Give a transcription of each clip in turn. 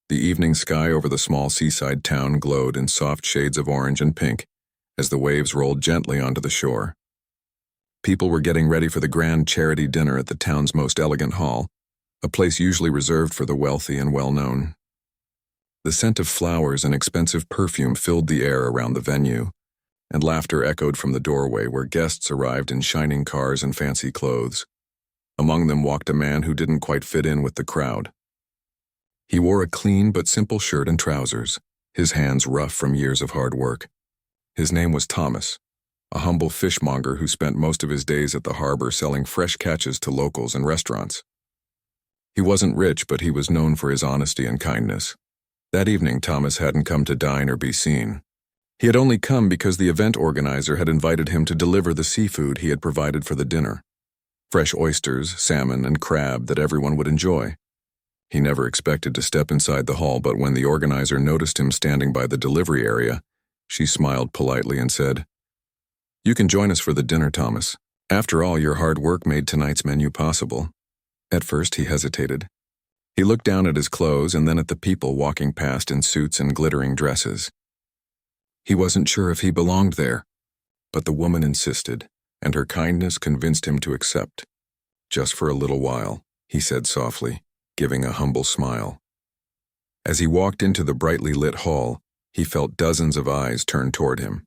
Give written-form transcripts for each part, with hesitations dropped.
The evening sky over the small seaside town glowed in soft shades of orange and pink as the waves rolled gently onto the shore. People were getting ready for the grand charity dinner at the town's most elegant hall, a place usually reserved for the wealthy and well-known. The scent of flowers and expensive perfume filled the air around the venue, and laughter echoed from the doorway where guests arrived in shining cars and fancy clothes. Among them walked a man who didn't quite fit in with the crowd. He wore a clean but simple shirt and trousers, his hands rough from years of hard work. His name was Thomas, a humble fishmonger who spent most of his days at the harbor selling fresh catches to locals and restaurants. He wasn't rich, but he was known for his honesty and kindness. That evening, Thomas hadn't come to dine or be seen. He had only come because the event organizer had invited him to deliver the seafood he had provided for the dinner. Fresh oysters, salmon, and crab that everyone would enjoy. He never expected to step inside the hall, but when the organizer noticed him standing by the delivery area, she smiled politely and said, "You can join us for the dinner, Thomas. After all, your hard work made tonight's menu possible." At first, he hesitated. He looked down at his clothes and then at the people walking past in suits and glittering dresses. He wasn't sure if he belonged there, but the woman insisted, and her kindness convinced him to accept. "Just for a little while," he said softly, giving a humble smile. As he walked into the brightly lit hall, he felt dozens of eyes turned toward him.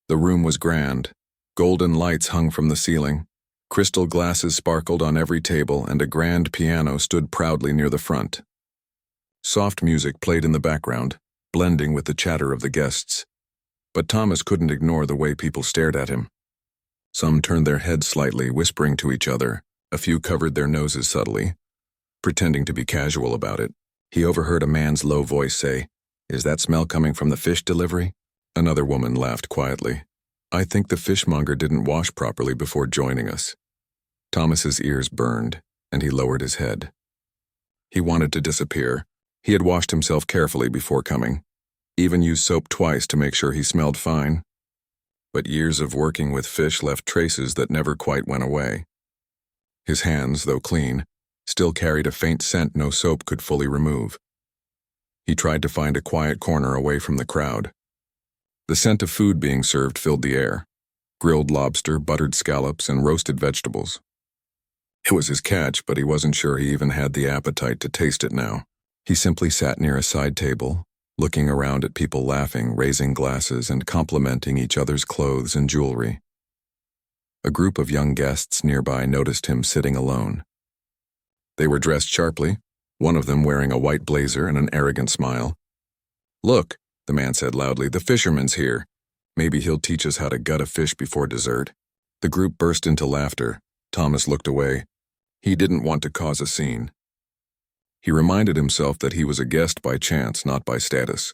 The room was grand. Golden lights hung from the ceiling, crystal glasses sparkled on every table, and a grand piano stood proudly near the front. Soft music played in the background, blending with the chatter of the guests. But Thomas couldn't ignore the way people stared at him. Some turned their heads slightly, whispering to each other. A few covered their noses subtly, pretending to be casual about it. He overheard a man's low voice say, "Is that smell coming from the fish delivery?" Another woman laughed quietly. "I think the fishmonger didn't wash properly before joining us." Thomas's ears burned, and he lowered his head. He wanted to disappear. He had washed himself carefully before coming, even used soap twice to make sure he smelled fine. But years of working with fish left traces that never quite went away. His hands, though clean, still carried a faint scent no soap could fully remove. He tried to find a quiet corner away from the crowd. The scent of food being served filled the air. Grilled lobster, buttered scallops, and roasted vegetables. It was his catch, but he wasn't sure he even had the appetite to taste it now. He simply sat near a side table, looking around at people laughing, raising glasses, and complimenting each other's clothes and jewelry. A group of young guests nearby noticed him sitting alone. They were dressed sharply, one of them wearing a white blazer and an arrogant smile. "Look," the man said loudly, "the fisherman's here. Maybe he'll teach us how to gut a fish before dessert." The group burst into laughter. Thomas looked away. He didn't want to cause a scene. He reminded himself that he was a guest by chance, not by status.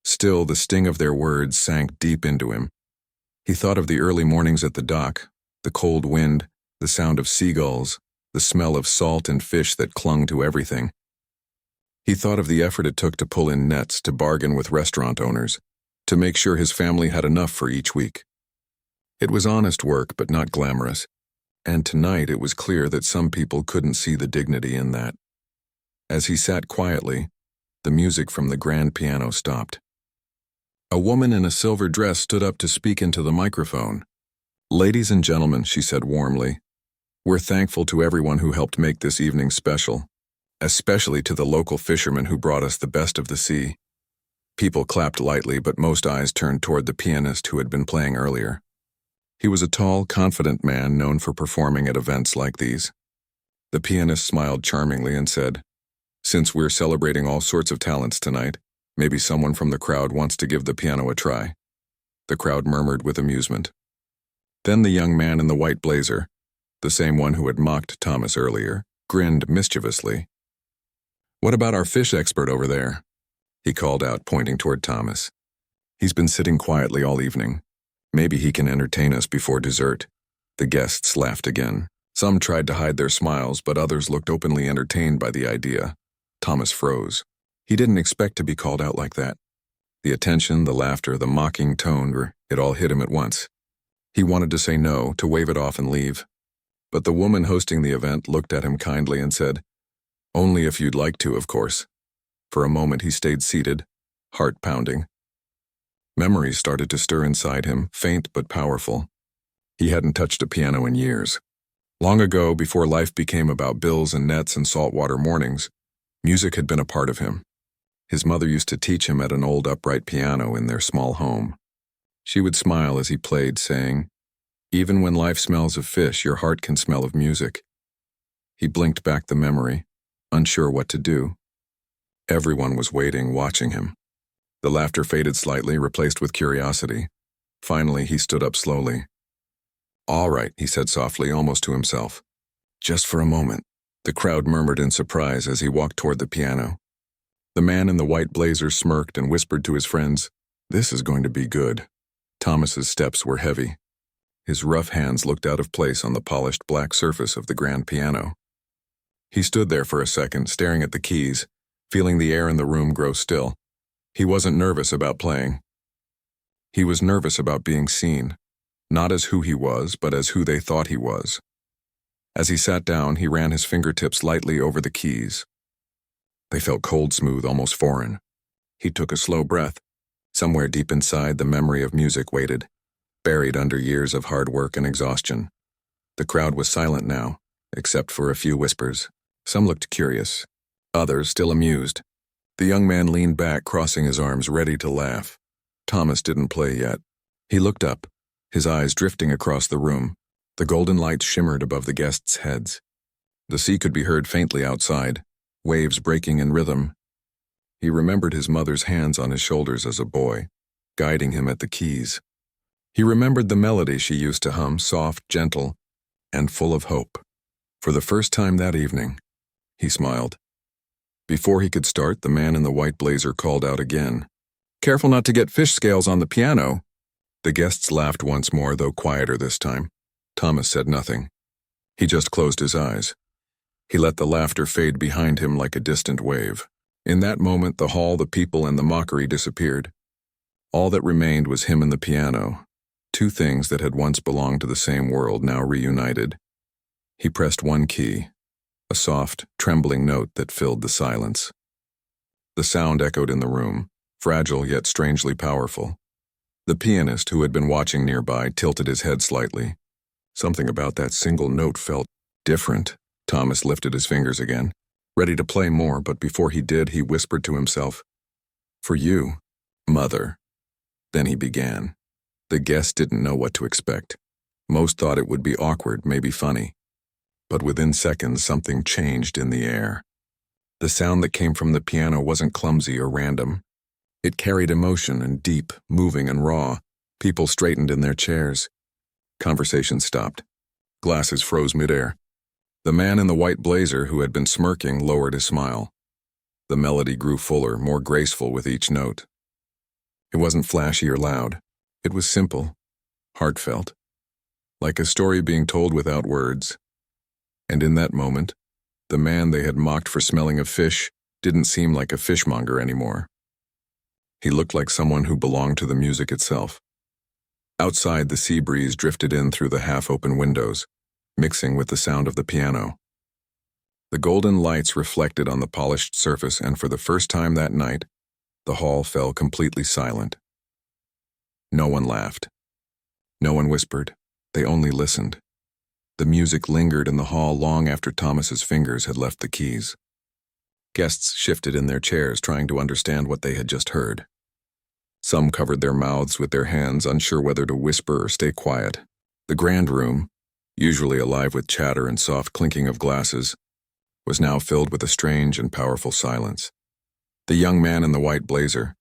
Still, the sting of their words sank deep into him. He thought of the early mornings at the dock, the cold wind, the sound of seagulls, the smell of salt and fish that clung to everything. He thought of the effort it took to pull in nets, to bargain with restaurant owners, to make sure his family had enough for each week. It was honest work, but not glamorous, and tonight it was clear that some people couldn't see the dignity in that. As he sat quietly, the music from the grand piano stopped. A woman in a silver dress stood up to speak into the microphone. "Ladies and gentlemen," she said warmly, "we're thankful to everyone who helped make this evening special, especially to the local fishermen who brought us the best of the sea." People clapped lightly, but most eyes turned toward the pianist who had been playing earlier. He was a tall, confident man known for performing at events like these. The pianist smiled charmingly and said, "Since we're celebrating all sorts of talents tonight, maybe someone from the crowd wants to give the piano a try." The crowd murmured with amusement. Then the young man in the white blazer, the same one who had mocked Thomas earlier, grinned mischievously. "What about our fish expert over there?" he called out, pointing toward Thomas. "He's been sitting quietly all evening. Maybe he can entertain us before dessert." The guests laughed again. Some tried to hide their smiles, but others looked openly entertained by the idea. Thomas froze. He didn't expect to be called out like that. The attention, the laughter, the mocking tone, it all hit him at once. He wanted to say no, to wave it off and leave. But the woman hosting the event looked at him kindly and said, "Only if you'd like to, of course." For a moment he stayed seated, heart pounding. Memories started to stir inside him, faint but powerful. He hadn't touched a piano in years. Long ago, before life became about bills and nets and saltwater mornings, music had been a part of him. His mother used to teach him at an old upright piano in their small home. She would smile as he played, saying, "Even when life smells of fish, your heart can smell of music." He blinked back the memory, unsure what to do. Everyone was waiting, watching him. The laughter faded slightly, replaced with curiosity. Finally, he stood up slowly. "All right," he said softly, almost to himself. "Just for a moment." The crowd murmured in surprise as he walked toward the piano. The man in the white blazer smirked and whispered to his friends, "This is going to be good." Thomas's steps were heavy. His rough hands looked out of place on the polished black surface of the grand piano. He stood there for a second, staring at the keys, feeling the air in the room grow still. He wasn't nervous about playing. He was nervous about being seen, not as who he was, but as who they thought he was. As he sat down, he ran his fingertips lightly over the keys. They felt cold smooth, almost foreign. He took a slow breath. Somewhere deep inside, the memory of music waited, buried under years of hard work and exhaustion. The crowd was silent now, except for a few whispers. Some looked curious, others still amused. The young man leaned back, crossing his arms, ready to laugh. Thomas didn't play yet. He looked up, his eyes drifting across the room. The golden lights shimmered above the guests' heads. The sea could be heard faintly outside, waves breaking in rhythm. He remembered his mother's hands on his shoulders as a boy, guiding him at the keys. He remembered the melody she used to hum, soft, gentle, and full of hope. For the first time that evening, he smiled. Before he could start, the man in the white blazer called out again, "Careful not to get fish scales on the piano." The guests laughed once more, though quieter this time. Thomas said nothing. He just closed his eyes. He let the laughter fade behind him like a distant wave. In that moment, the hall, the people, and the mockery disappeared. All that remained was him and the piano, two things that had once belonged to the same world, now reunited. He pressed one key, a soft, trembling note that filled the silence. The sound echoed in the room, fragile yet strangely powerful. The pianist, who had been watching nearby, tilted his head slightly. Something about that single note felt different. Thomas lifted his fingers again, ready to play more, but before he did, he whispered to himself, "For you, Mother." Then he began. The guests didn't know what to expect. Most thought it would be awkward, maybe funny. But within seconds, something changed in the air. The sound that came from the piano wasn't clumsy or random. It carried emotion and deep, moving and raw. People straightened in their chairs. Conversation stopped. Glasses froze midair. The man in the white blazer, who had been smirking, lowered his smile. The melody grew fuller, more graceful with each note. It wasn't flashy or loud. It was simple, heartfelt, like a story being told without words. And in that moment, the man they had mocked for smelling of fish didn't seem like a fishmonger anymore. He looked like someone who belonged to the music itself. Outside, the sea breeze drifted in through the half-open windows, mixing with the sound of the piano. The golden lights reflected on the polished surface, and for the first time that night, the hall fell completely silent. No one laughed. No one whispered. They only listened. The music lingered in the hall long after Thomas's fingers had left the keys. Guests shifted in their chairs, trying to understand what they had just heard. Some covered their mouths with their hands, unsure whether to whisper or stay quiet. The grand room, usually alive with chatter and soft clinking of glasses, was now filled with a strange and powerful silence. The young man in the white blazer,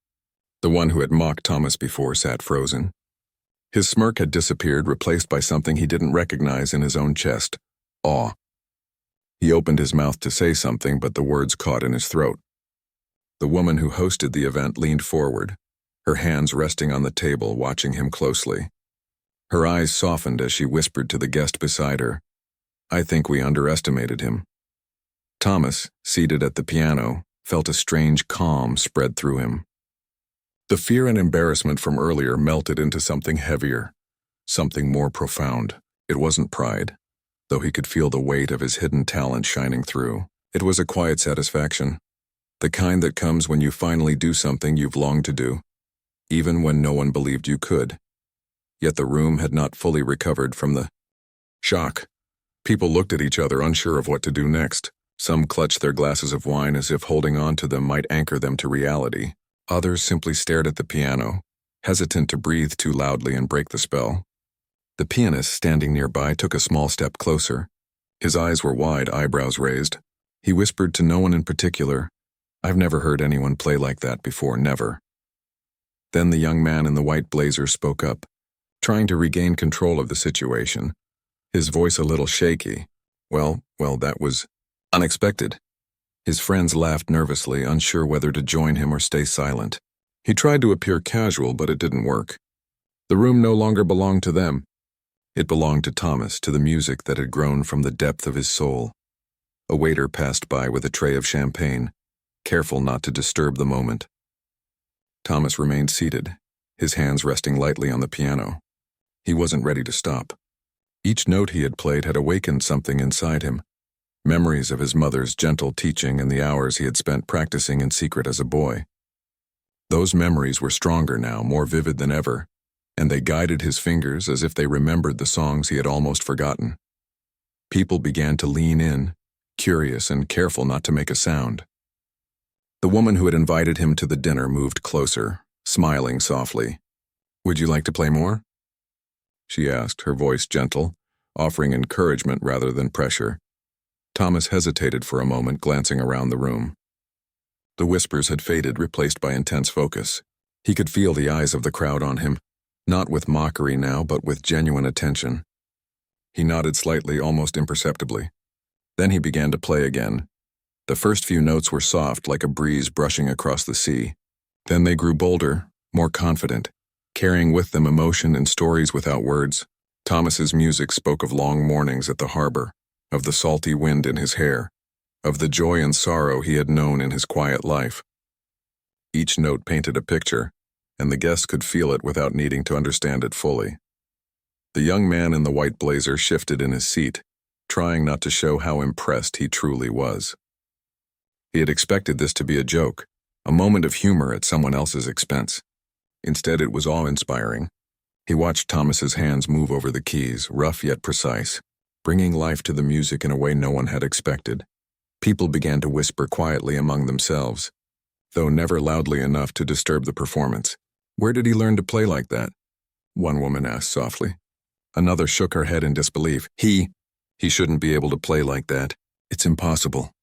the one who had mocked Thomas before, sat frozen. His smirk had disappeared, replaced by something he didn't recognize in his own chest: awe. He opened his mouth to say something, but the words caught in his throat. The woman who hosted the event leaned forward, her hands resting on the table, watching him closely. Her eyes softened as she whispered to the guest beside her, "I think we underestimated him." Thomas, seated at the piano, felt a strange calm spread through him. The fear and embarrassment from earlier melted into something heavier, something more profound. It wasn't pride, though he could feel the weight of his hidden talent shining through. It was a quiet satisfaction. The kind that comes when you finally do something you've longed to do, even when no one believed you could. Yet the room had not fully recovered from the shock. People looked at each other, unsure of what to do next. Some clutched their glasses of wine as if holding on to them might anchor them to reality. Others simply stared at the piano, hesitant to breathe too loudly and break the spell. The pianist, standing nearby, took a small step closer. His eyes were wide, eyebrows raised. He whispered to no one in particular, "I've never heard anyone play like that before, never." Then the young man in the white blazer spoke up, trying to regain control of the situation, his voice a little shaky. Well, that was unexpected." His friends laughed nervously, unsure whether to join him or stay silent. He tried to appear casual, but it didn't work. The room no longer belonged to them. It belonged to Thomas, to the music that had grown from the depth of his soul. A waiter passed by with a tray of champagne, careful not to disturb the moment. Thomas remained seated, his hands resting lightly on the piano. He wasn't ready to stop. Each note he had played had awakened something inside him. Memories of his mother's gentle teaching and the hours he had spent practicing in secret as a boy. Those memories were stronger now, more vivid than ever, and they guided his fingers as if they remembered the songs he had almost forgotten. People began to lean in, curious and careful not to make a sound. The woman who had invited him to the dinner moved closer, smiling softly. "Would you like to play more?" she asked, her voice gentle, offering encouragement rather than pressure. Thomas hesitated for a moment, glancing around the room. The whispers had faded, replaced by intense focus. He could feel the eyes of the crowd on him, not with mockery now, but with genuine attention. He nodded slightly, almost imperceptibly. Then he began to play again. The first few notes were soft, like a breeze brushing across the sea. Then they grew bolder, more confident, carrying with them emotion and stories without words. Thomas's music spoke of long mornings at the harbor, of the salty wind in his hair, of the joy and sorrow he had known in his quiet life. Each note painted a picture, and the guest could feel it without needing to understand it fully. The young man in the white blazer shifted in his seat, trying not to show how impressed he truly was. He had expected this to be a joke, a moment of humor at someone else's expense. Instead, it was awe-inspiring. He watched Thomas's hands move over the keys, rough yet precise, bringing life to the music in a way no one had expected. People began to whisper quietly among themselves, though never loudly enough to disturb the performance. "Where did he learn to play like that?" one woman asked softly. Another shook her head in disbelief. He shouldn't be able to play like that. It's impossible."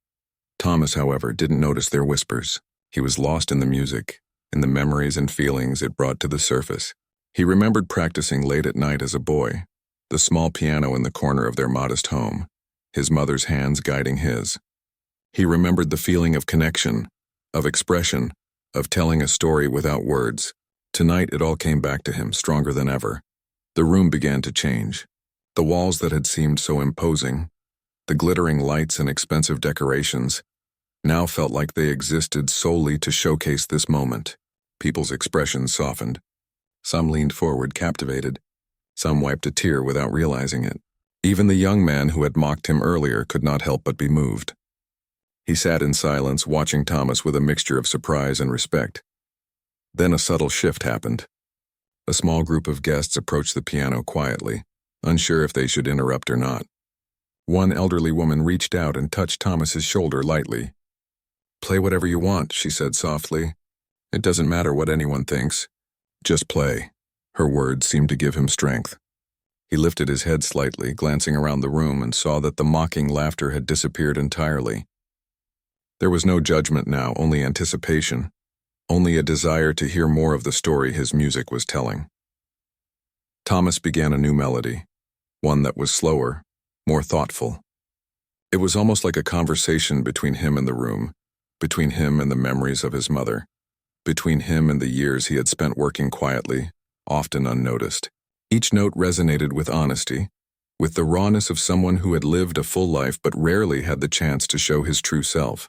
Thomas, however, didn't notice their whispers. He was lost in the music, in the memories and feelings it brought to the surface. He remembered practicing late at night as a boy, the small piano in the corner of their modest home, his mother's hands guiding his. He remembered the feeling of connection, of expression, of telling a story without words. Tonight it all came back to him, stronger than ever. The room began to change. The walls that had seemed so imposing, the glittering lights and expensive decorations, now felt like they existed solely to showcase this moment. People's expressions softened. Some leaned forward, captivated. Some wiped a tear without realizing it. Even the young man who had mocked him earlier could not help but be moved. He sat in silence, watching Thomas with a mixture of surprise and respect. Then a subtle shift happened. A small group of guests approached the piano quietly, unsure if they should interrupt or not. One elderly woman reached out and touched Thomas's shoulder lightly. "Play whatever you want," she said softly. "It doesn't matter what anyone thinks. Just play." Her words seemed to give him strength. He lifted his head slightly, glancing around the room, and saw that the mocking laughter had disappeared entirely. There was no judgment now, only anticipation, only a desire to hear more of the story his music was telling. Thomas began a new melody, one that was slower, more thoughtful. It was almost like a conversation between him and the room, between him and the memories of his mother, between him and the years he had spent working quietly, often unnoticed. Each note resonated with honesty, with the rawness of someone who had lived a full life but rarely had the chance to show his true self.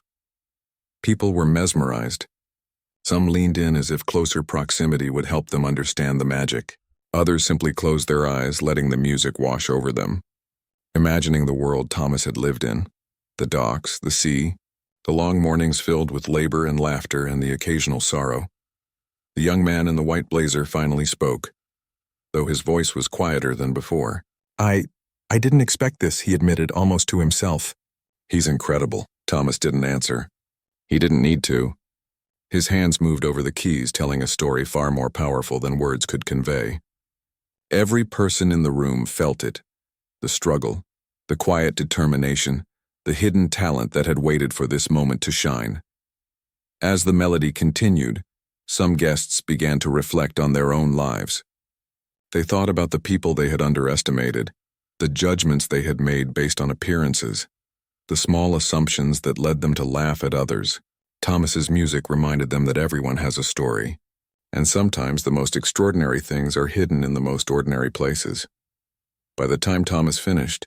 People were mesmerized. Some leaned in as if closer proximity would help them understand the magic. Others simply closed their eyes, letting the music wash over them, imagining the world Thomas had lived in, the docks, the sea, The long mornings filled with labor and laughter and the occasional sorrow. The young man in the white blazer finally spoke, though his voice was quieter than before. I didn't expect this, he admitted, almost to himself. He's incredible. Thomas didn't answer. He didn't need to. His hands moved over the keys, telling a story far more powerful than words could convey. Every person in the room felt it. The struggle, the quiet determination, the hidden talent that had waited for this moment to shine. As the melody continued, some guests began to reflect on their own lives. They thought about the people they had underestimated, the judgments they had made based on appearances, the small assumptions that led them to laugh at others. Thomas's music reminded them that everyone has a story, and sometimes the most extraordinary things are hidden in the most ordinary places. By the time Thomas finished,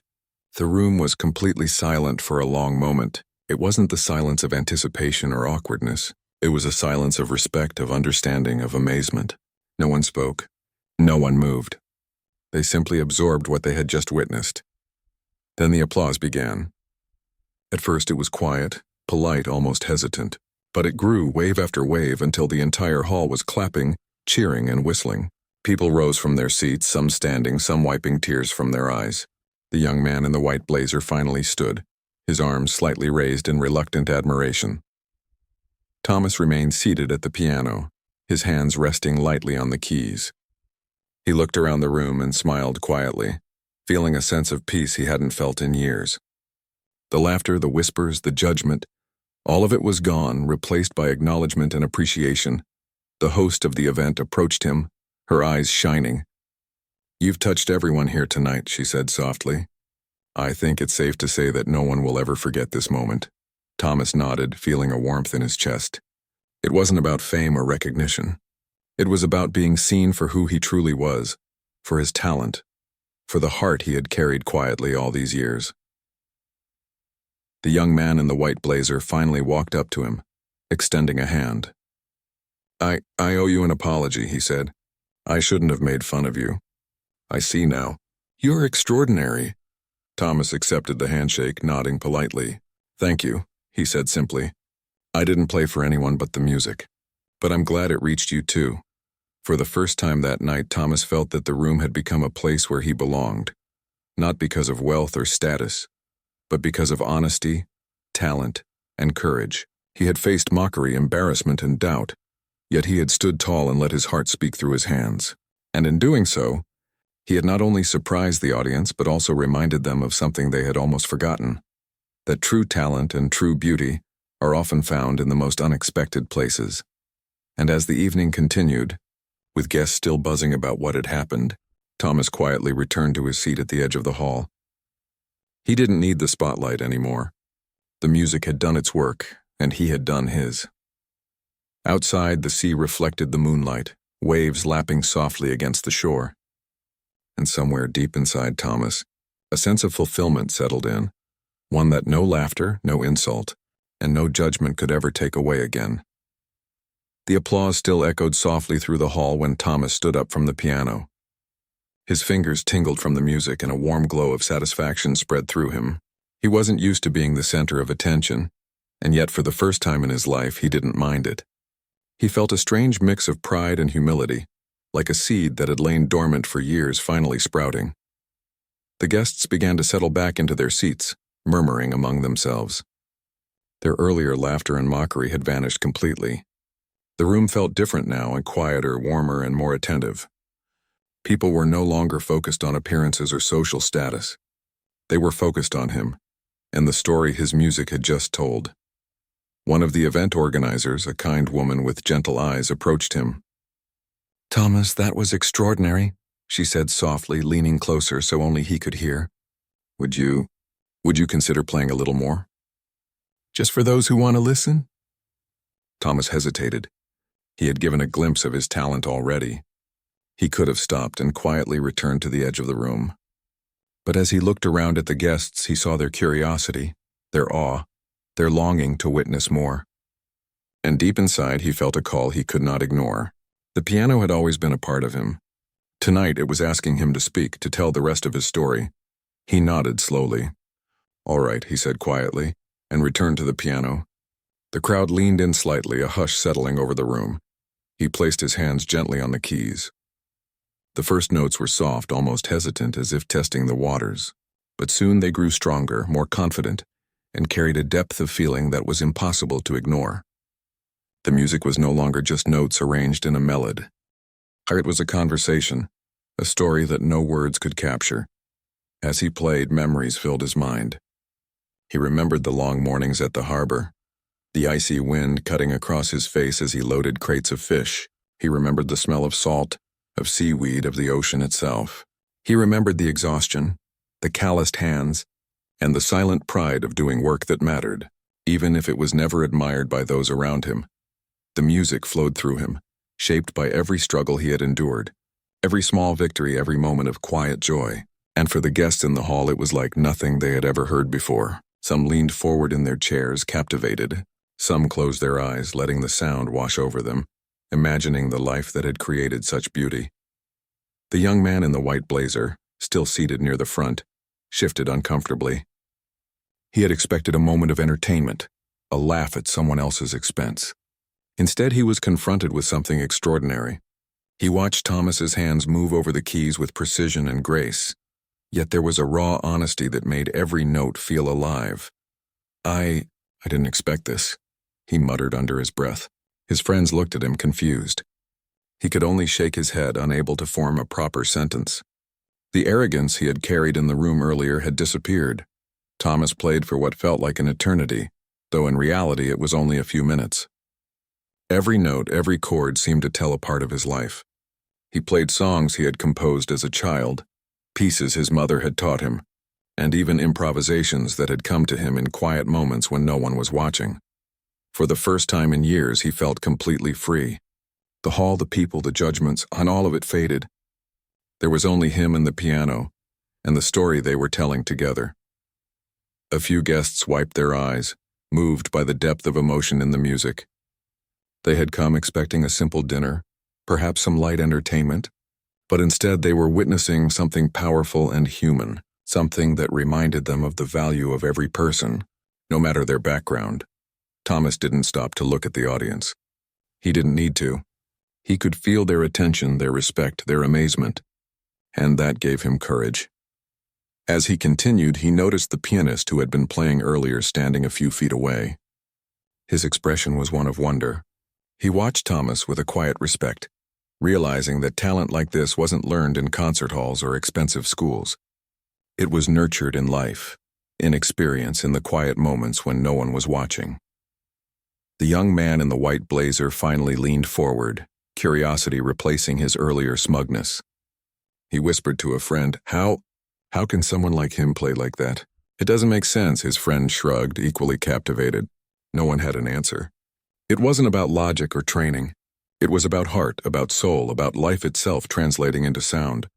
the room was completely silent for a long moment. It wasn't the silence of anticipation or awkwardness. It was a silence of respect, of understanding, of amazement. No one spoke. No one moved. They simply absorbed what they had just witnessed. Then the applause began. At first it was quiet, polite, almost hesitant, but it grew wave after wave until the entire hall was clapping, cheering, and whistling. People rose from their seats, some standing, some wiping tears from their eyes. The young man in the white blazer finally stood, his arms slightly raised in reluctant admiration. Thomas remained seated at the piano, his hands resting lightly on the keys. He looked around the room and smiled quietly, feeling a sense of peace he hadn't felt in years. The laughter, the whispers, the judgment, all of it was gone, replaced by acknowledgement and appreciation. The host of the event approached him, her eyes shining. "You've touched everyone here tonight," she said softly. "I think it's safe to say that no one will ever forget this moment." Thomas nodded, feeling a warmth in his chest. It wasn't about fame or recognition. It was about being seen for who he truly was, for his talent, for the heart he had carried quietly all these years. The young man in the white blazer finally walked up to him, extending a hand. I owe you an apology," he said. "I shouldn't have made fun of you. I see now. You're extraordinary." Thomas accepted the handshake, nodding politely. "Thank you," he said simply. "I didn't play for anyone but the music. But I'm glad it reached you too." For the first time that night, Thomas felt that the room had become a place where he belonged, not because of wealth or status, but because of honesty, talent, and courage. He had faced mockery, embarrassment, and doubt, yet he had stood tall and let his heart speak through his hands. And in doing so, he had not only surprised the audience, but also reminded them of something they had almost forgotten, that true talent and true beauty are often found in the most unexpected places. And as the evening continued, with guests still buzzing about what had happened, Thomas quietly returned to his seat at the edge of the hall. He didn't need the spotlight anymore. The music had done its work, and he had done his. Outside, the sea reflected the moonlight, waves lapping softly against the shore. And somewhere deep inside Thomas, a sense of fulfillment settled in, one that no laughter, no insult, and no judgment could ever take away again. The applause still echoed softly through the hall when Thomas stood up from the piano. His fingers tingled from the music and a warm glow of satisfaction spread through him. He wasn't used to being the center of attention, and yet for the first time in his life he didn't mind it. He felt a strange mix of pride and humility, like a seed that had lain dormant for years finally sprouting. The guests began to settle back into their seats, murmuring among themselves. Their earlier laughter and mockery had vanished completely. The room felt different now, and quieter, warmer, and more attentive. People were no longer focused on appearances or social status. They were focused on him, and the story his music had just told. One of the event organizers, a kind woman with gentle eyes, approached him. "Thomas, that was extraordinary," she said softly, leaning closer so only he could hear. Would you consider playing a little more? Just for those who want to listen?" Thomas hesitated. He had given a glimpse of his talent already. He could have stopped and quietly returned to the edge of the room. But as he looked around at the guests, he saw their curiosity, their awe, their longing to witness more. And deep inside, he felt a call he could not ignore. The piano had always been a part of him. Tonight, it was asking him to speak, to tell the rest of his story. He nodded slowly. "All right," he said quietly, and returned to the piano. The crowd leaned in slightly, a hush settling over the room. He placed his hands gently on the keys. The first notes were soft, almost hesitant, as if testing the waters. But soon they grew stronger, more confident, and carried a depth of feeling that was impossible to ignore. The music was no longer just notes arranged in a melody. It was a conversation, a story that no words could capture. As he played, memories filled his mind. He remembered the long mornings at the harbor, the icy wind cutting across his face as he loaded crates of fish. He remembered the smell of salt, of seaweed, of the ocean itself. He remembered the exhaustion, the calloused hands, and the silent pride of doing work that mattered, even if it was never admired by those around him. The music flowed through him, shaped by every struggle he had endured, every small victory, every moment of quiet joy. And for the guests in the hall, it was like nothing they had ever heard before. Some leaned forward in their chairs, captivated. Some closed their eyes, letting the sound wash over them, imagining the life that had created such beauty. The young man in the white blazer, still seated near the front, shifted uncomfortably. He had expected a moment of entertainment, a laugh at someone else's expense. Instead, he was confronted with something extraordinary. He watched Thomas's hands move over the keys with precision and grace, yet there was a raw honesty that made every note feel alive. I didn't expect this, he muttered under his breath. His friends looked at him, confused. He could only shake his head, unable to form a proper sentence. The arrogance he had carried in the room earlier had disappeared. Thomas played for what felt like an eternity, though in reality it was only a few minutes. Every note, every chord seemed to tell a part of his life. He played songs he had composed as a child, pieces his mother had taught him, and even improvisations that had come to him in quiet moments when no one was watching. For the first time in years, he felt completely free. The hall, the people, the judgments, and all of it faded. There was only him and the piano, and the story they were telling together. A few guests wiped their eyes, moved by the depth of emotion in the music. They had come expecting a simple dinner, perhaps some light entertainment, but instead they were witnessing something powerful and human, something that reminded them of the value of every person, no matter their background. Thomas didn't stop to look at the audience. He didn't need to. He could feel their attention, their respect, their amazement, and that gave him courage. As he continued, he noticed the pianist who had been playing earlier standing a few feet away. His expression was one of wonder. He watched Thomas with a quiet respect, realizing that talent like this wasn't learned in concert halls or expensive schools. It was nurtured in life, in experience, in the quiet moments when no one was watching. The young man in the white blazer finally leaned forward, curiosity replacing his earlier smugness. He whispered to a friend, How can someone like him play like that? It doesn't make sense, his friend shrugged, equally captivated. No one had an answer. It wasn't about logic or training. It was about heart, about soul, about life itself translating into sound.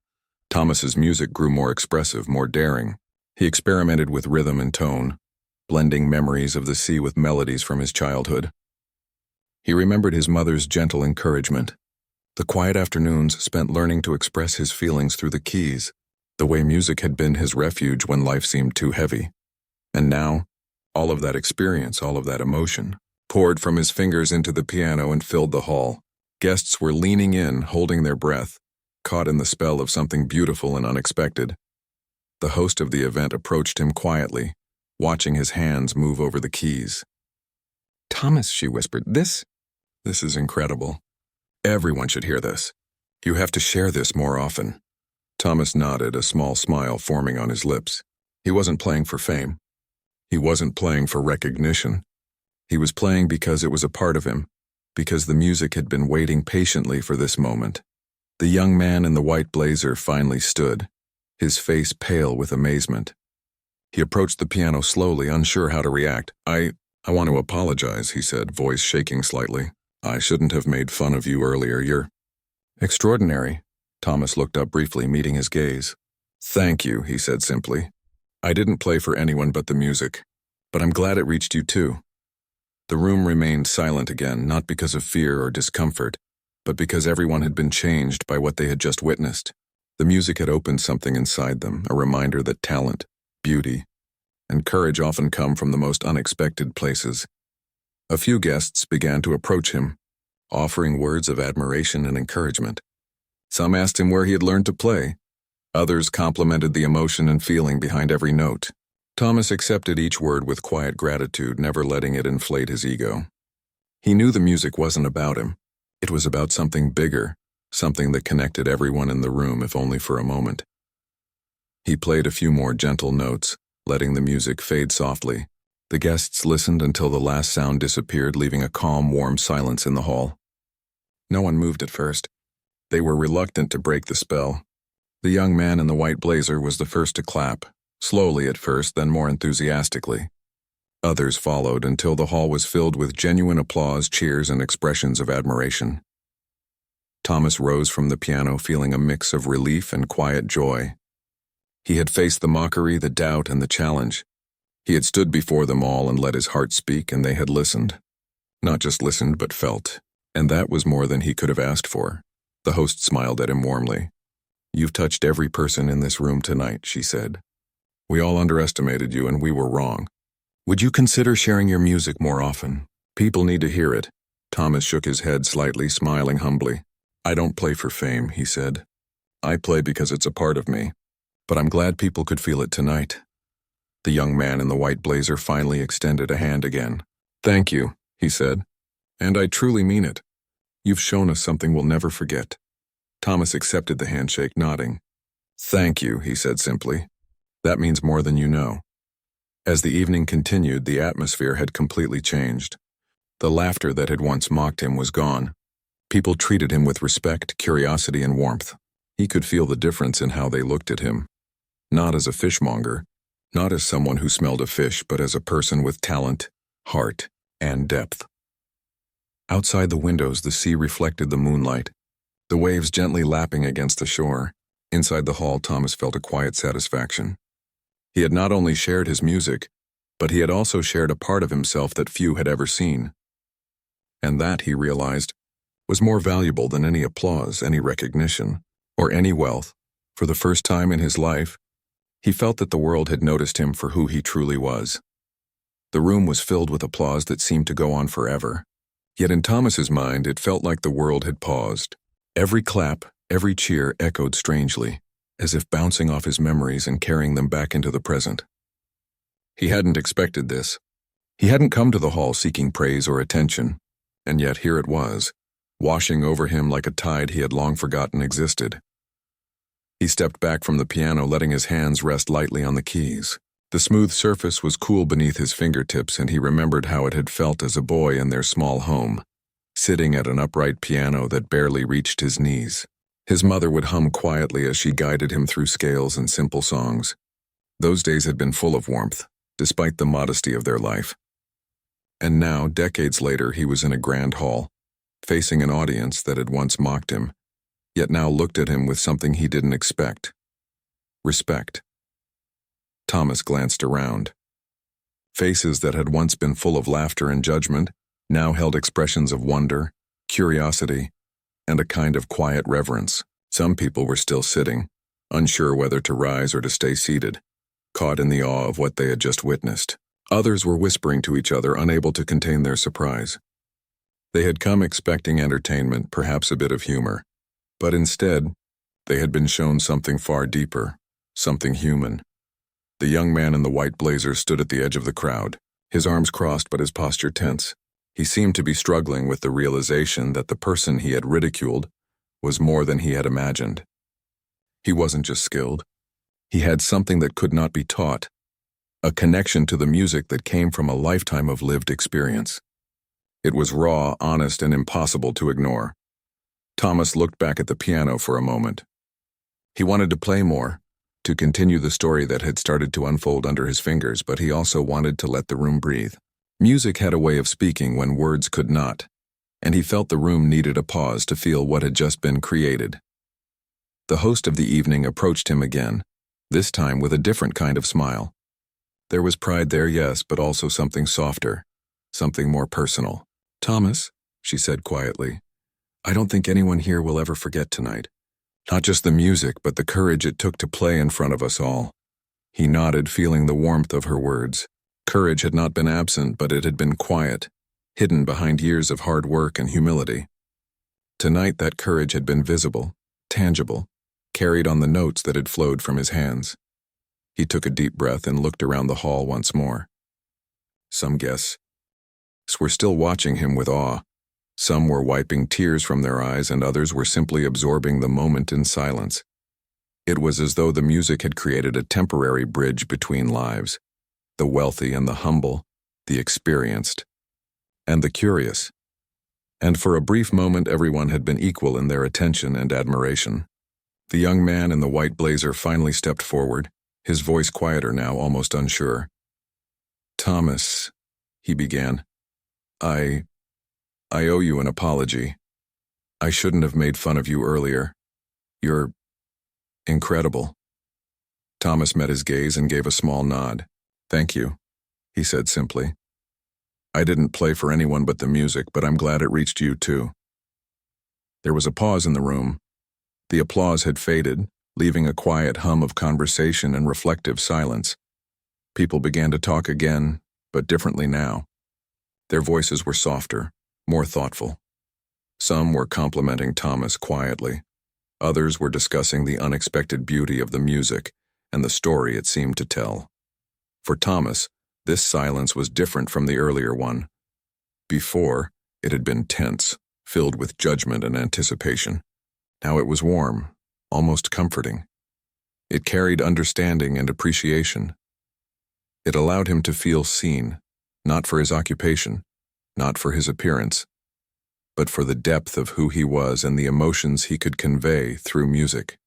Thomas's music grew more expressive, more daring. He experimented with rhythm and tone, blending memories of the sea with melodies from his childhood. He remembered his mother's gentle encouragement, the quiet afternoons spent learning to express his feelings through the keys, the way music had been his refuge when life seemed too heavy. And now, all of that experience, all of that emotion, poured from his fingers into the piano and filled the hall. Guests were leaning in, holding their breath, caught in the spell of something beautiful and unexpected. The host of the event approached him quietly, watching his hands move over the keys. "Thomas," she whispered, this is incredible. Everyone should hear this. You have to share this more often." Thomas nodded, a small smile forming on his lips. He wasn't playing for fame. He wasn't playing for recognition. He was playing because it was a part of him, because the music had been waiting patiently for this moment. The young man in the white blazer finally stood, his face pale with amazement. He approached the piano slowly, unsure how to react. I want to apologize," he said, voice shaking slightly. "I shouldn't have made fun of you earlier. You're extraordinary." Thomas looked up briefly, meeting his gaze. "Thank you," he said simply. "I didn't play for anyone but the music, but I'm glad it reached you too." The room remained silent again, not because of fear or discomfort, but because everyone had been changed by what they had just witnessed. The music had opened something inside them, a reminder that talent, beauty, and courage often come from the most unexpected places. A few guests began to approach him, offering words of admiration and encouragement. Some asked him where he had learned to play. Others complimented the emotion and feeling behind every note. Thomas accepted each word with quiet gratitude, never letting it inflate his ego. He knew the music wasn't about him. It was about something bigger, something that connected everyone in the room, if only for a moment. He played a few more gentle notes, letting the music fade softly. The guests listened until the last sound disappeared, leaving a calm, warm silence in the hall. No one moved at first. They were reluctant to break the spell. The young man in the white blazer was the first to clap, slowly at first, then more enthusiastically. Others followed until the hall was filled with genuine applause, cheers, and expressions of admiration. Thomas rose from the piano feeling a mix of relief and quiet joy. He had faced the mockery, the doubt, and the challenge. He had stood before them all and let his heart speak, and they had listened. Not just listened, but felt. And that was more than he could have asked for. The host smiled at him warmly. "You've touched every person in this room tonight," she said. "We all underestimated you, and we were wrong. Would you consider sharing your music more often? People need to hear it." Thomas shook his head slightly, smiling humbly. "I don't play for fame," he said. "I play because it's a part of me. But I'm glad people could feel it tonight." The young man in the white blazer finally extended a hand again. "Thank you," he said. "And I truly mean it. You've shown us something we'll never forget." Thomas accepted the handshake, nodding. "Thank you," he said simply. "That means more than you know." As the evening continued, the atmosphere had completely changed. The laughter that had once mocked him was gone. People treated him with respect, curiosity, and warmth. He could feel the difference in how they looked at him. Not as a fishmonger, not as someone who smelled a fish, but as a person with talent, heart, and depth. Outside the windows, the sea reflected the moonlight, the waves gently lapping against the shore. Inside the hall, Thomas felt a quiet satisfaction. He had not only shared his music, but he had also shared a part of himself that few had ever seen. And that, he realized, was more valuable than any applause, any recognition, or any wealth. For the first time in his life, he felt that the world had noticed him for who he truly was. The room was filled with applause that seemed to go on forever. Yet in Thomas's mind, it felt like the world had paused. Every clap, every cheer echoed strangely, as if bouncing off his memories and carrying them back into the present. He hadn't expected this. He hadn't come to the hall seeking praise or attention, and yet here it was, washing over him like a tide he had long forgotten existed. He stepped back from the piano, letting his hands rest lightly on the keys. The smooth surface was cool beneath his fingertips, and he remembered how it had felt as a boy in their small home, sitting at an upright piano that barely reached his knees. His mother would hum quietly as she guided him through scales and simple songs. Those days had been full of warmth, despite the modesty of their life. And now, decades later, he was in a grand hall, facing an audience that had once mocked him, yet now looked at him with something he didn't expect: respect. Thomas glanced around. Faces that had once been full of laughter and judgment now held expressions of wonder, curiosity, and a kind of quiet reverence. Some people were still sitting, unsure whether to rise or to stay seated, caught in the awe of what they had just witnessed. Others were whispering to each other, unable to contain their surprise. They had come expecting entertainment, perhaps a bit of humor, but instead, they had been shown something far deeper, something human. The young man in the white blazer stood at the edge of the crowd, his arms crossed but his posture tense. He seemed to be struggling with the realization that the person he had ridiculed was more than he had imagined. He wasn't just skilled. He had something that could not be taught, a connection to the music that came from a lifetime of lived experience. It was raw, honest, and impossible to ignore. Thomas looked back at the piano for a moment. He wanted to play more, to continue the story that had started to unfold under his fingers, but he also wanted to let the room breathe. Music had a way of speaking when words could not, and he felt the room needed a pause to feel what had just been created. The host of the evening approached him again, this time with a different kind of smile. There was pride there, yes, but also something softer, something more personal. "Thomas," she said quietly, "I don't think anyone here will ever forget tonight. Not just the music, but the courage it took to play in front of us all." He nodded, feeling the warmth of her words. Courage had not been absent, but it had been quiet. hidden behind years of hard work and humility. Tonight that courage had been visible, tangible, carried on the notes that had flowed from his hands. He took a deep breath and looked around the hall once more. Some guests were still watching him with awe. Some were wiping tears from their eyes, and others were simply absorbing the moment in silence. It was as though the music had created a temporary bridge between lives, the wealthy and the humble, the experienced and the curious. And for a brief moment everyone had been equal in their attention and admiration. The young man in the white blazer finally stepped forward, his voice quieter now, almost unsure. "Thomas," he began, I owe you an apology. I shouldn't have made fun of you earlier. You're incredible." Thomas met his gaze and gave a small nod. "Thank you," he said simply. "I didn't play for anyone but the music, but I'm glad it reached you too." There was a pause in the room. The applause had faded, leaving a quiet hum of conversation and reflective silence. People began to talk again, but differently now. Their voices were softer, more thoughtful. Some were complimenting Thomas quietly. Others were discussing the unexpected beauty of the music and the story it seemed to tell. For Thomas, this silence was different from the earlier one. Before, it had been tense, filled with judgment and anticipation. Now it was warm, almost comforting. It carried understanding and appreciation. It allowed him to feel seen, not for his occupation, not for his appearance, but for the depth of who he was and the emotions he could convey through music.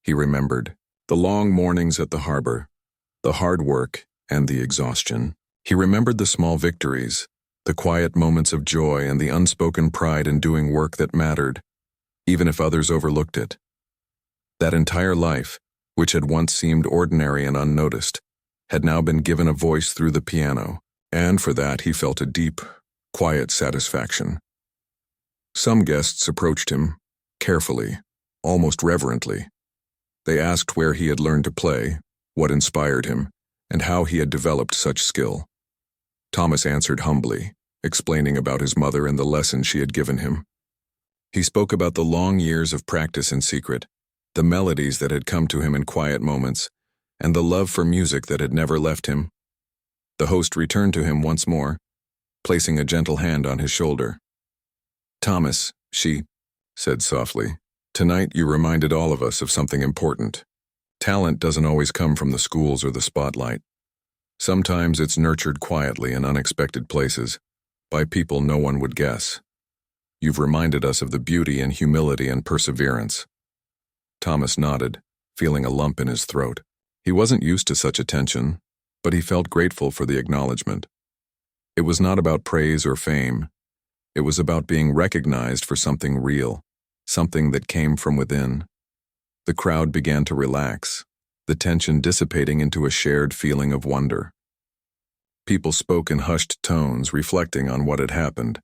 He remembered the long mornings at the harbor, the hard work and the exhaustion. He remembered the small victories, the quiet moments of joy and the unspoken pride in doing work that mattered, even if others overlooked it. That entire life, which had once seemed ordinary and unnoticed, had now been given a voice through the piano, and for that he felt a deep, quiet satisfaction. Some guests approached him, carefully, almost reverently. They asked where he had learned to play, what inspired him, and how he had developed such skill. Thomas answered humbly, explaining about his mother and the lessons she had given him. He spoke about the long years of practice in secret, the melodies that had come to him in quiet moments, and the love for music that had never left him. The host returned to him once more, placing a gentle hand on his shoulder. "Thomas," she said softly, "tonight you reminded all of us of something important. Talent doesn't always come from the schools or the spotlight. Sometimes it's nurtured quietly in unexpected places, by people no one would guess. You've reminded us of the beauty and humility and perseverance." Thomas nodded, feeling a lump in his throat. He wasn't used to such attention, but he felt grateful for the acknowledgement. It was not about praise or fame. It was about being recognized for something real, something that came from within. The crowd began to relax, the tension dissipating into a shared feeling of wonder. People spoke in hushed tones, reflecting on what had happened.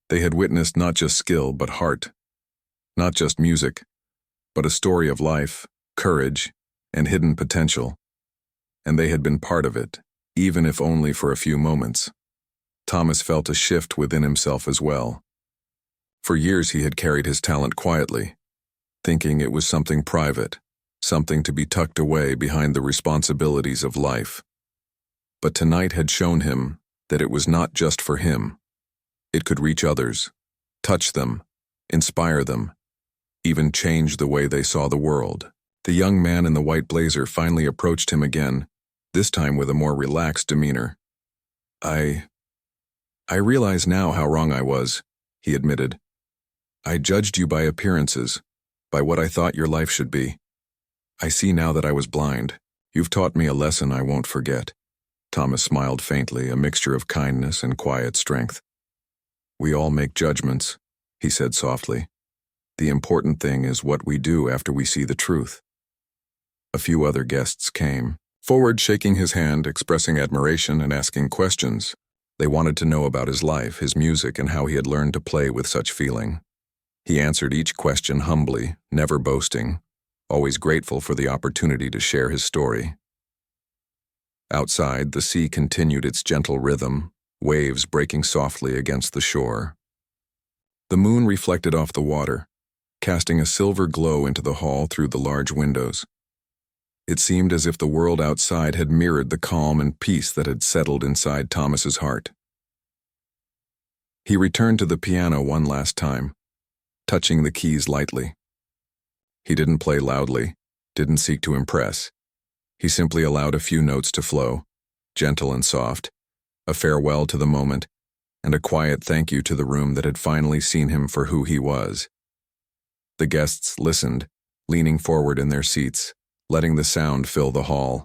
They had witnessed not just skill, but heart. Not just music, but a story of life, courage, and hidden potential. And they had been part of it, even if only for a few moments. Thomas felt a shift within himself as well. For years he had carried his talent quietly, thinking it was something private, something to be tucked away behind the responsibilities of life. But tonight had shown him that it was not just for him. It could reach others, touch them, inspire them, even change the way they saw the world. The young man in the white blazer finally approached him again, this time with a more relaxed demeanor. I realize now how wrong I was," he admitted. "I judged you by appearances, by what I thought your life should be. I see now that I was blind. You've taught me a lesson I won't forget." Thomas smiled faintly, a mixture of kindness and quiet strength. "We all make judgments," he said softly. "The important thing is what we do after we see the truth." A few other guests came forward, shaking his hand, expressing admiration and asking questions. They wanted to know about his life, his music, and how he had learned to play with such feeling. He answered each question humbly, never boasting, always grateful for the opportunity to share his story. Outside, the sea continued its gentle rhythm, waves breaking softly against the shore. The moon reflected off the water, casting a silver glow into the hall through the large windows. It seemed as if the world outside had mirrored the calm and peace that had settled inside Thomas's heart. He returned to the piano one last time, touching the keys lightly. He didn't play loudly, didn't seek to impress. He simply allowed a few notes to flow, gentle and soft, a farewell to the moment, and a quiet thank you to the room that had finally seen him for who he was. The guests listened, leaning forward in their seats, letting the sound fill the hall.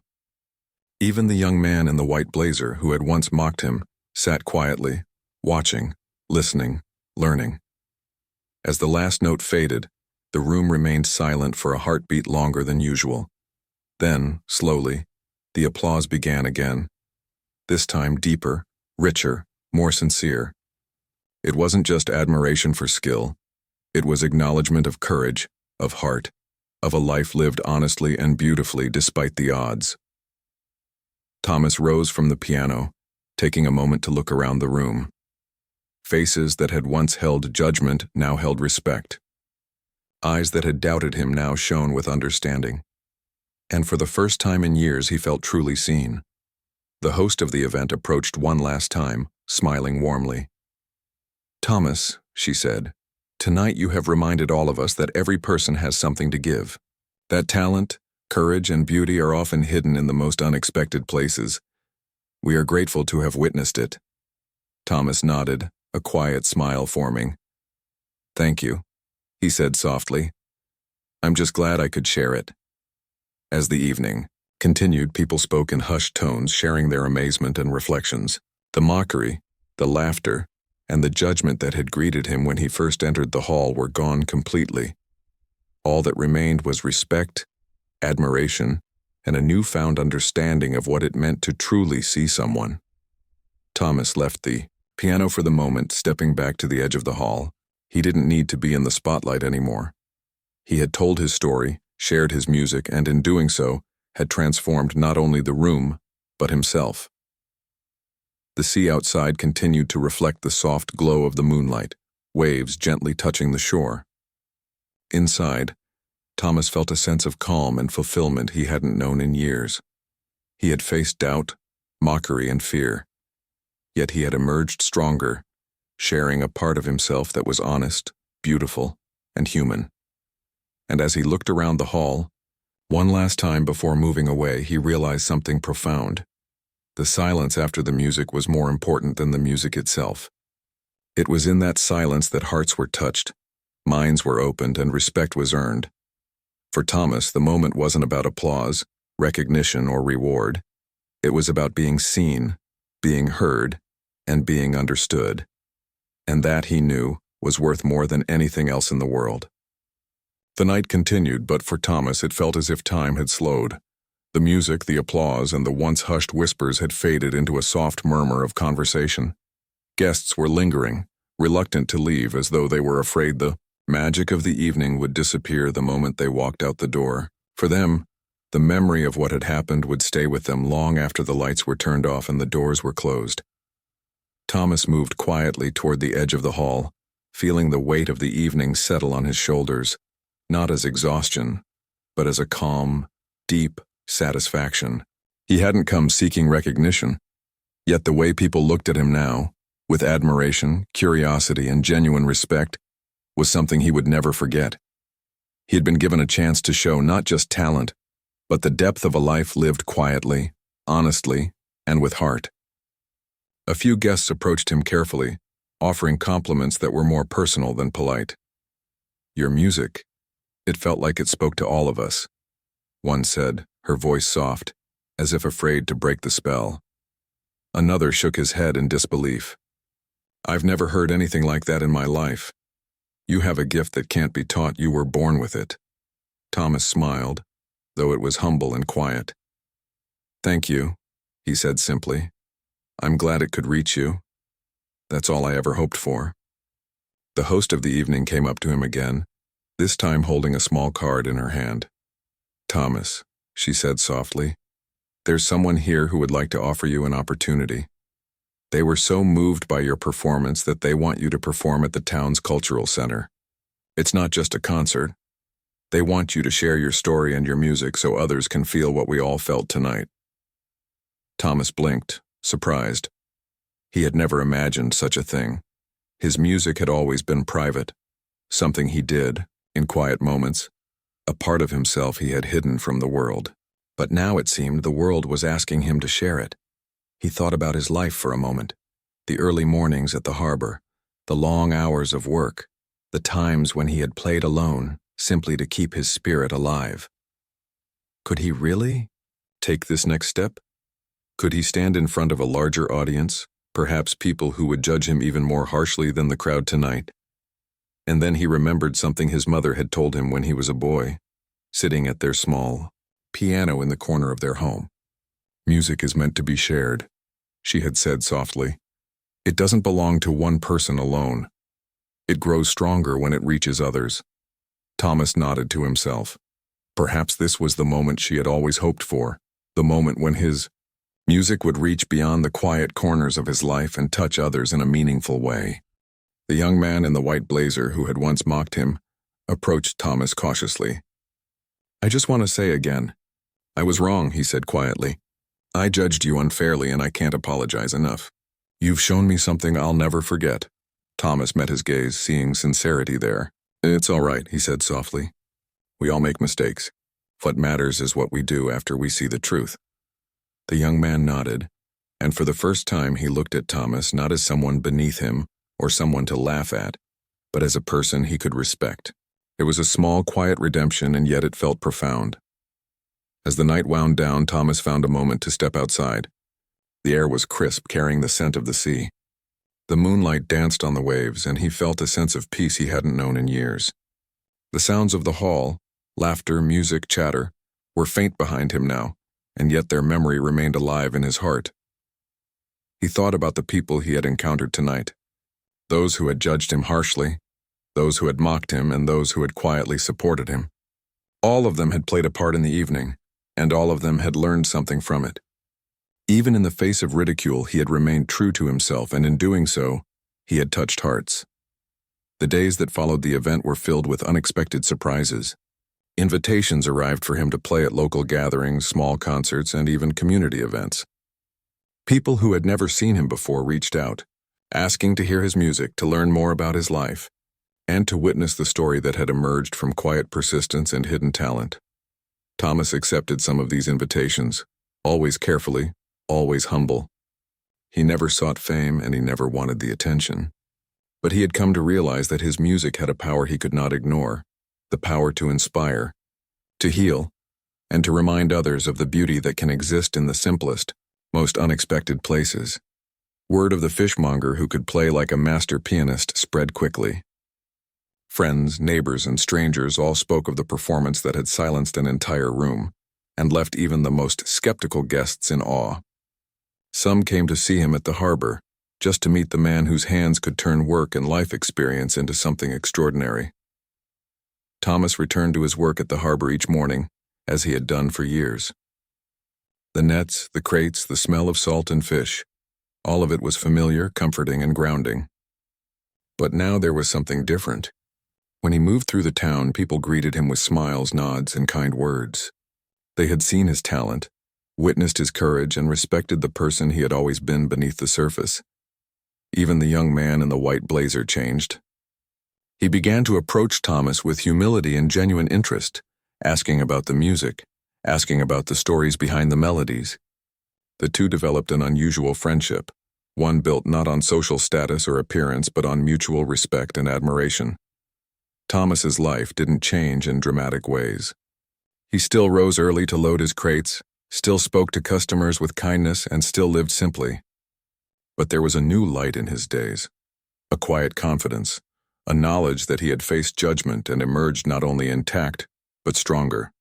Even the young man in the white blazer who had once mocked him sat quietly, watching, listening, learning. As the last note faded, the room remained silent for a heartbeat longer than usual. Then, slowly, the applause began again. This time deeper, richer, more sincere. It wasn't just admiration for skill. It was acknowledgement of courage, of heart, of a life lived honestly and beautifully despite the odds. Thomas rose from the piano, taking a moment to look around the room. Faces that had once held judgment now held respect. Eyes that had doubted him now shone with understanding. And for the first time in years he felt truly seen. The host of the event approached one last time, smiling warmly. "Thomas," she said, "tonight you have reminded all of us that every person has something to give. That talent, courage, and beauty are often hidden in the most unexpected places. We are grateful to have witnessed it." Thomas nodded, a quiet smile forming. "Thank you," he said softly. "I'm just glad I could share it." As the evening continued, people spoke in hushed tones, sharing their amazement and reflections. The mockery, the laughter, and the judgment that had greeted him when he first entered the hall were gone completely. All that remained was respect, admiration, and a newfound understanding of what it meant to truly see someone. Thomas left the piano for the moment, stepping back to the edge of the hall. He didn't need to be in the spotlight anymore. He had told his story, shared his music, and in doing so, had transformed not only the room, but himself. The sea outside continued to reflect the soft glow of the moonlight, waves gently touching the shore. Inside, Thomas felt a sense of calm and fulfillment he hadn't known in years. He had faced doubt, mockery, and fear. Yet he had emerged stronger, sharing a part of himself that was honest, beautiful, and human. And as he looked around the hall, one last time before moving away, he realized something profound. The silence after the music was more important than the music itself. It was in that silence that hearts were touched, minds were opened, and respect was earned. For Thomas, the moment wasn't about applause, recognition, or reward. It was about being seen, being heard, and being understood. And that, he knew, was worth more than anything else in the world. The night continued, but for Thomas it felt as if time had slowed. The music, the applause, and the once hushed whispers had faded into a soft murmur of conversation. Guests were lingering, reluctant to leave, as though they were afraid the magic of the evening would disappear the moment they walked out the door. For them, the memory of what had happened would stay with them long after the lights were turned off and the doors were closed. Thomas moved quietly toward the edge of the hall, feeling the weight of the evening settle on his shoulders, not as exhaustion, but as a calm, deep satisfaction. He hadn't come seeking recognition, yet the way people looked at him now, with admiration, curiosity, and genuine respect, was something he would never forget. He had been given a chance to show not just talent, but the depth of a life lived quietly, honestly, and with heart. A few guests approached him carefully, offering compliments that were more personal than polite. "Your music, it felt like it spoke to all of us," one said, her voice soft, as if afraid to break the spell. Another shook his head in disbelief. "I've never heard anything like that in my life. You have a gift that can't be taught, you were born with it." Thomas smiled, though it was humble and quiet. "Thank you," he said simply. "I'm glad it could reach you. That's all I ever hoped for." The host of the evening came up to him again, this time holding a small card in her hand. "Thomas," she said softly, "there's someone here who would like to offer you an opportunity. They were so moved by your performance that they want you to perform at the town's cultural center. It's not just a concert. They want you to share your story and your music so others can feel what we all felt tonight." Thomas blinked, surprised. He had never imagined such a thing. His music had always been private, something he did, in quiet moments, a part of himself he had hidden from the world. But now it seemed the world was asking him to share it. He thought about his life for a moment, the early mornings at the harbor, the long hours of work, the times when he had played alone, simply to keep his spirit alive. Could he really take this next step? Could he stand in front of a larger audience, perhaps people who would judge him even more harshly than the crowd tonight? And then he remembered something his mother had told him when he was a boy, sitting at their small piano in the corner of their home. "Music is meant to be shared," she had said softly. "It doesn't belong to one person alone. It grows stronger when it reaches others." Thomas nodded to himself. Perhaps this was the moment she had always hoped for, the moment when his music would reach beyond the quiet corners of his life and touch others in a meaningful way. The young man in the white blazer who had once mocked him approached Thomas cautiously. "I just want to say again, I was wrong," he said quietly. "I judged you unfairly and I can't apologize enough. You've shown me something I'll never forget." Thomas met his gaze, seeing sincerity there. "It's all right," he said softly. "We all make mistakes. What matters is what we do after we see the truth." The young man nodded, and for the first time he looked at Thomas not as someone beneath him or someone to laugh at, but as a person he could respect. It was a small, quiet redemption, and yet it felt profound. As the night wound down, Thomas found a moment to step outside. The air was crisp, carrying the scent of the sea. The moonlight danced on the waves, and he felt a sense of peace he hadn't known in years. The sounds of the hall, laughter, music, chatter, were faint behind him now, and yet their memory remained alive in his heart. He thought about the people he had encountered tonight, those who had judged him harshly, those who had mocked him, and those who had quietly supported him. All of them had played a part in the evening, and all of them had learned something from it. Even in the face of ridicule, he had remained true to himself, and in doing so, he had touched hearts. The days that followed the event were filled with unexpected surprises. Invitations arrived for him to play at local gatherings, small concerts, and even community events. People who had never seen him before reached out, asking to hear his music, to learn more about his life, and to witness the story that had emerged from quiet persistence and hidden talent. Thomas accepted some of these invitations, always carefully, always humble. He never sought fame, and he never wanted the attention. But he had come to realize that his music had a power he could not ignore, the power to inspire, to heal, and to remind others of the beauty that can exist in the simplest, most unexpected places. Word of the fishmonger who could play like a master pianist spread quickly. Friends, neighbors, and strangers all spoke of the performance that had silenced an entire room, and left even the most skeptical guests in awe. Some came to see him at the harbor, just to meet the man whose hands could turn work and life experience into something extraordinary. Thomas returned to his work at the harbor each morning, as he had done for years. The nets, the crates, the smell of salt and fish, all of it was familiar, comforting, and grounding. But now there was something different. When he moved through the town, people greeted him with smiles, nods, and kind words. They had seen his talent, witnessed his courage, and respected the person he had always been beneath the surface. Even the young man in the white blazer changed. He began to approach Thomas with humility and genuine interest, asking about the music, asking about the stories behind the melodies. The two developed an unusual friendship, one built not on social status or appearance but on mutual respect and admiration. Thomas's life didn't change in dramatic ways. He still rose early to load his crates, still spoke to customers with kindness, and still lived simply. But there was a new light in his days, a quiet confidence, a knowledge that he had faced judgment and emerged not only intact, but stronger.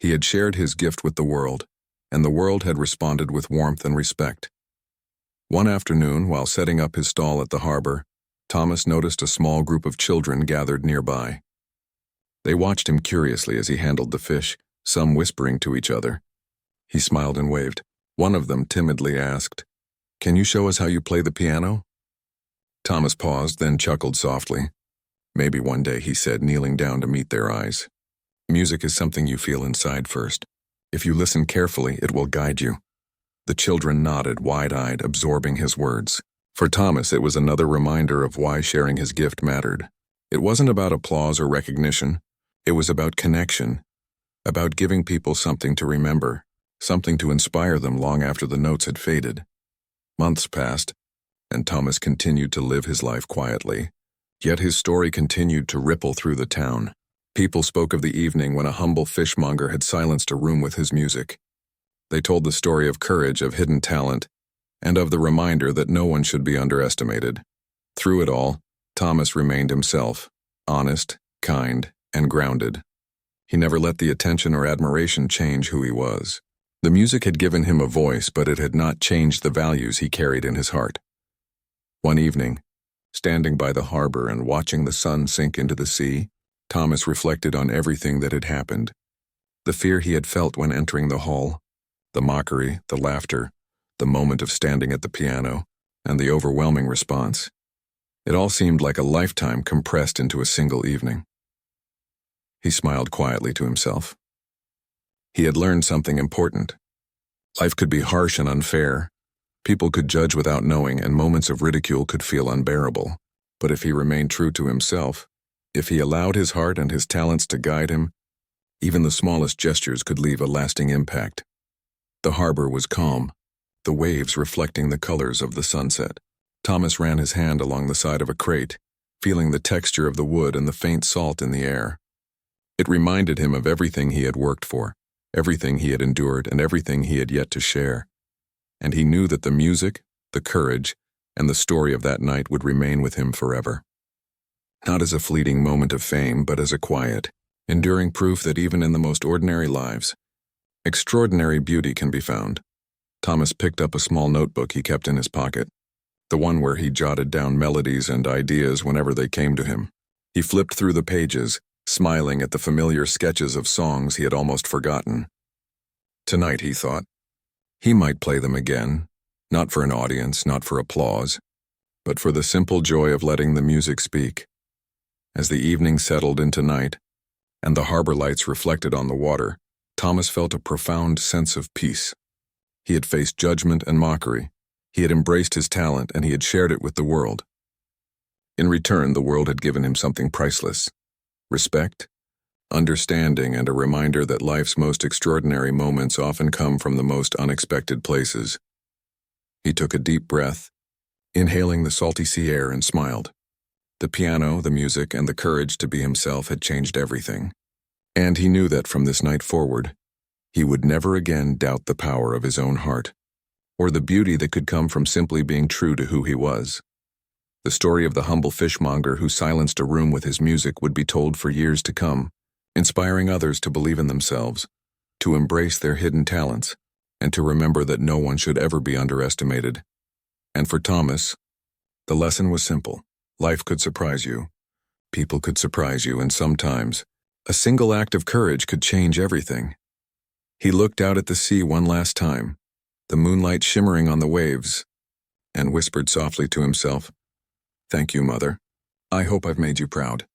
He had shared his gift with the world, and the world had responded with warmth and respect. One afternoon, while setting up his stall at the harbor, Thomas noticed a small group of children gathered nearby. They watched him curiously as he handled the fish, some whispering to each other. He smiled and waved. One of them timidly asked, Can you show us how you play the piano? Thomas paused, then chuckled softly. Maybe one day, he said, kneeling down to meet their eyes. Music is something you feel inside first. If you listen carefully, it will guide you. The children nodded, wide-eyed, absorbing his words. For Thomas, it was another reminder of why sharing his gift mattered. It wasn't about applause or recognition. It was about connection, about giving people something to remember, something to inspire them long after the notes had faded. Months passed, and Thomas continued to live his life quietly. Yet his story continued to ripple through the town. People spoke of the evening when a humble fishmonger had silenced a room with his music. They told the story of courage, of hidden talent, and of the reminder that no one should be underestimated. Through it all, Thomas remained himself, honest, kind, and grounded. He never let the attention or admiration change who he was. The music had given him a voice, but it had not changed the values he carried in his heart. One evening, standing by the harbor and watching the sun sink into the sea, Thomas reflected on everything that had happened. The fear he had felt when entering the hall, the mockery, the laughter, the moment of standing at the piano, and the overwhelming response. It all seemed like a lifetime compressed into a single evening. He smiled quietly to himself. He had learned something important. Life could be harsh and unfair. People could judge without knowing, and moments of ridicule could feel unbearable. But if he remained true to himself, if he allowed his heart and his talents to guide him, even the smallest gestures could leave a lasting impact. The harbor was calm, the waves reflecting the colors of the sunset. Thomas ran his hand along the side of a crate, feeling the texture of the wood and the faint salt in the air. It reminded him of everything he had worked for, everything he had endured, and everything he had yet to share. And he knew that the music, the courage, and the story of that night would remain with him forever. Not as a fleeting moment of fame, but as a quiet, enduring proof that even in the most ordinary lives, extraordinary beauty can be found. Thomas picked up a small notebook he kept in his pocket, the one where he jotted down melodies and ideas whenever they came to him. He flipped through the pages, smiling at the familiar sketches of songs he had almost forgotten. Tonight, he thought, he might play them again, not for an audience, not for applause, but for the simple joy of letting the music speak. As the evening settled into night, and the harbor lights reflected on the water, Thomas felt a profound sense of peace. He had faced judgment and mockery. He had embraced his talent, and he had shared it with the world. In return, the world had given him something priceless: respect, understanding, and a reminder that life's most extraordinary moments often come from the most unexpected places. He took a deep breath, inhaling the salty sea air, and smiled. The piano, the music, and the courage to be himself had changed everything. And he knew that from this night forward, he would never again doubt the power of his own heart, or the beauty that could come from simply being true to who he was. The story of the humble fishmonger who silenced a room with his music would be told for years to come, inspiring others to believe in themselves, to embrace their hidden talents, and to remember that no one should ever be underestimated. And for Thomas, the lesson was simple. Life could surprise you. People could surprise you, and sometimes a single act of courage could change everything. He looked out at the sea one last time, the moonlight shimmering on the waves, and whispered softly to himself, "Thank you, Mother. I hope I've made you proud."